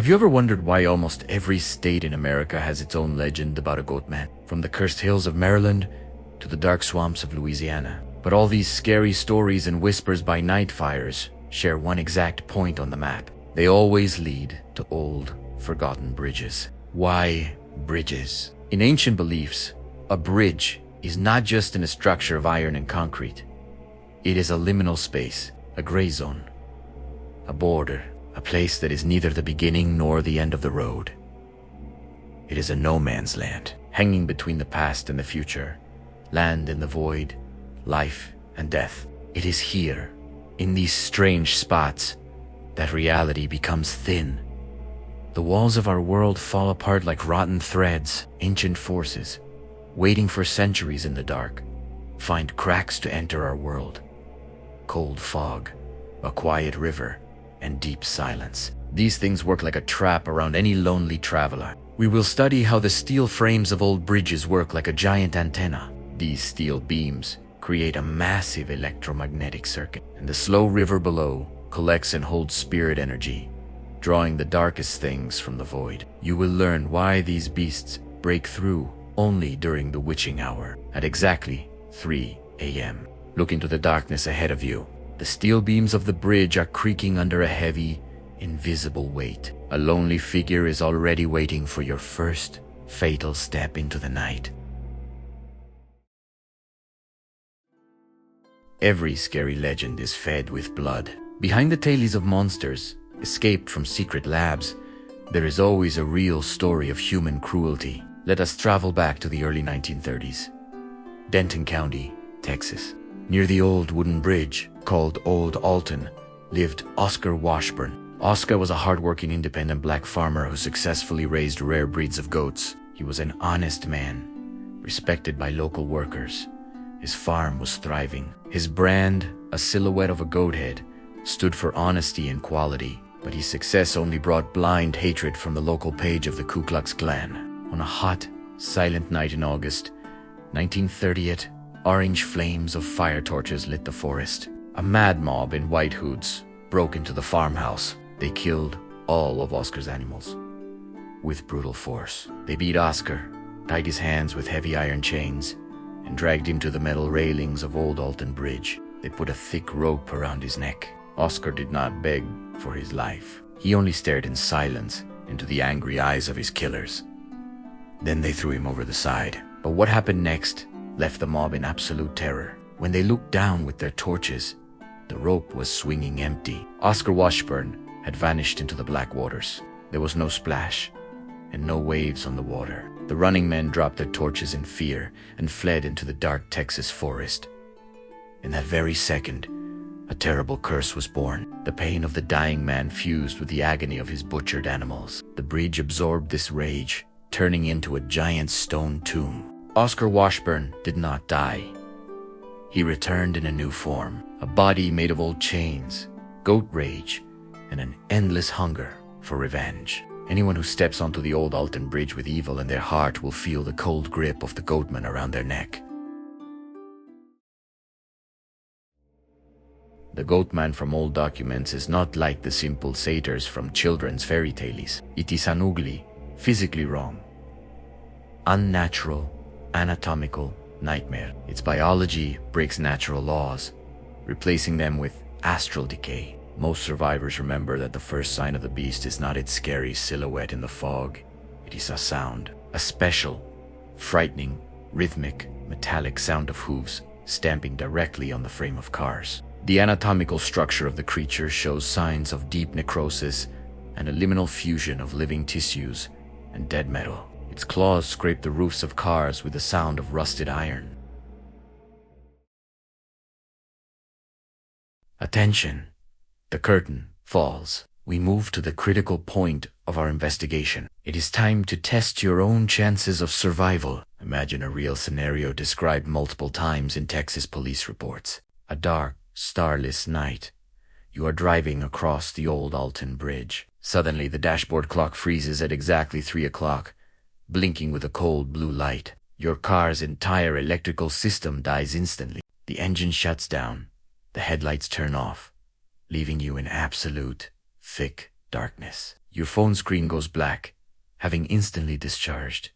Have you ever wondered why almost every state in America has its own legend about a Goatman? From the cursed hills of Maryland to the dark swamps of Louisiana. But all these scary stories and whispers by night fires share one exact point on the map. They always lead to old, forgotten bridges. Why bridges? In ancient beliefs, a bridge is not just in a structure of iron and concrete. It is a liminal space, a gray zone, a border, a place that is neither the beginning nor the end of the road. It is a no man's land, hanging between the past and the future, land in the void, life and death. It is here, in these strange spots, that reality becomes thin. The walls of our world fall apart like rotten threads. Ancient forces, waiting for centuries in the dark, find cracks to enter our world. Cold fog, a quiet river, and deep silence. These things work like a trap around any lonely traveler. We will study how the steel frames of old bridges work like a giant antenna. These steel beams create a massive electromagnetic circuit, and the slow river below collects and holds spirit energy, drawing the darkest things from the void. You will learn why these beasts break through only during the witching hour at exactly 3 a.m. Look into the darkness ahead of you. The steel beams of the bridge are creaking under a heavy, invisible weight. A lonely figure is already waiting for your first fatal step into the night. Every scary legend is fed with blood. Behind the tales of monsters escaped from secret labs, there is always a real story of human cruelty. Let us travel back to the early 1930s. Denton County, Texas. Near the old wooden bridge called Old Alton lived Oscar Washburn. Oscar was a hardworking independent black farmer who successfully raised rare breeds of goats. He was an honest man, respected by local workers. His farm was thriving. His brand, a silhouette of a goat head, stood for honesty and quality, but his success only brought blind hatred from the local page of the Ku Klux Klan. On a hot, silent night in August 1938, orange flames of fire torches lit the forest. A mad mob in white hoods broke into the farmhouse. They killed all of Oscar's animals with brutal force. They beat Oscar, tied his hands with heavy iron chains, and dragged him to the metal railings of Old Alton Bridge. They put a thick rope around his neck. Oscar did not beg for his life. He only stared in silence into the angry eyes of his killers. Then they threw him over the side. But what happened next left the mob in absolute terror. When they looked down with their torches, the rope was swinging empty. Oscar Washburn had vanished into the black waters. There was no splash and no waves on the water. The running men dropped their torches in fear and fled into the dark Texas forest. In that very second, a terrible curse was born. The pain of the dying man fused with the agony of his butchered animals. The bridge absorbed this rage, turning into a giant stone tomb. Oscar Washburn did not die. He returned in a new form, a body made of old chains, goat rage, and an endless hunger for revenge. Anyone who steps onto the Old Alton Bridge with evil in their heart will feel the cold grip of the Goatman around their neck. The Goatman from old documents is not like the simple satyrs from children's fairy tales. It is an ugly, physically wrong, unnatural, anatomical nightmare. Its biology breaks natural laws, replacing them with astral decay. Most survivors remember that the first sign of the beast is not its scary silhouette in the fog. It is a sound, a special, frightening, rhythmic, metallic sound of hooves stamping directly on the frame of cars. The anatomical structure of the creature shows signs of deep necrosis and a liminal fusion of living tissues and dead metal. Its claws scrape the roofs of cars with the sound of rusted iron. Attention! The curtain falls. We move to the critical point of our investigation. It is time to test your own chances of survival. Imagine a real scenario described multiple times in Texas police reports. A dark, starless night. You are driving across the Old Alton Bridge. Suddenly, the dashboard clock freezes at exactly 3 o'clock, blinking with a cold blue light. Your car's entire electrical system dies instantly. The engine shuts down. The headlights turn off, leaving you in absolute, thick darkness. Your phone screen goes black, having instantly discharged.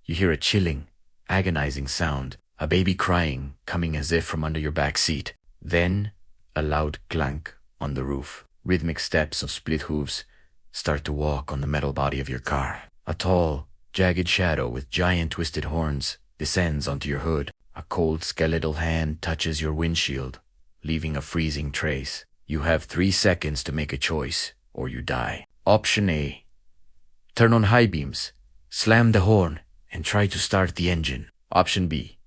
You hear a chilling, agonizing sound, a baby crying coming as if from under your back seat. Then, a loud clank on the roof. Rhythmic steps of split hooves start to walk on the metal body of your car. A tall, jagged shadow with giant twisted horns descends onto your hood. A cold skeletal hand touches your windshield, leaving a freezing trace. You have 3 seconds to make a choice, or you die. Option A. Turn on high beams, slam the horn, and try to start the engine. Option B.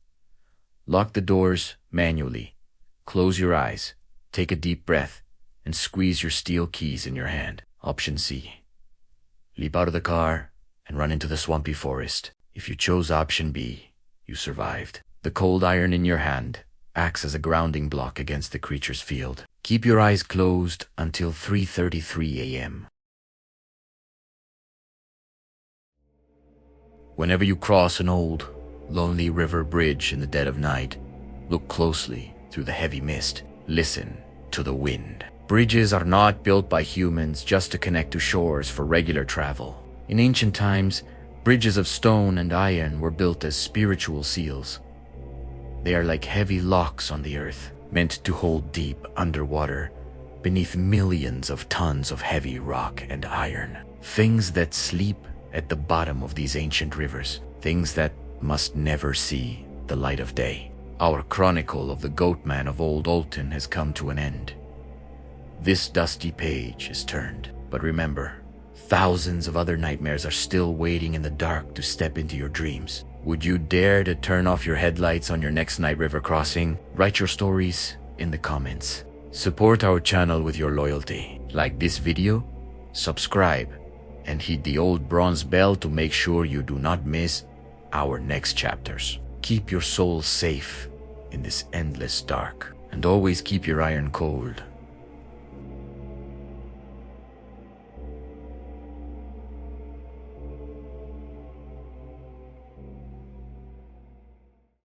Lock the doors manually. Close your eyes, take a deep breath, and squeeze your steel keys in your hand. Option C. Leap out of the car and run into the swampy forest. If you chose option B, you survived. The cold iron in your hand acts as a grounding block against the creature's field. Keep your eyes closed until 3:33 a.m. Whenever you cross an old, lonely river bridge in the dead of night, look closely through the heavy mist. Listen to the wind. Bridges are not built by humans just to connect to shores for regular travel. In ancient times, bridges of stone and iron were built as spiritual seals. They are like heavy locks on the earth, meant to hold deep underwater, beneath millions of tons of heavy rock and iron. Things that sleep at the bottom of these ancient rivers. Things that must never see the light of day. Our chronicle of the Goatman of Old Alton has come to an end. This dusty page is turned. But remember, thousands of other nightmares are still waiting in the dark to step into your dreams. Would you dare to turn off your headlights on your next night river crossing? Write your stories in the comments. Support our channel with your loyalty. Like this video, subscribe, and hit the old bronze bell to make sure you do not miss our next chapters. Keep your soul safe in this endless dark, and always keep your iron cold.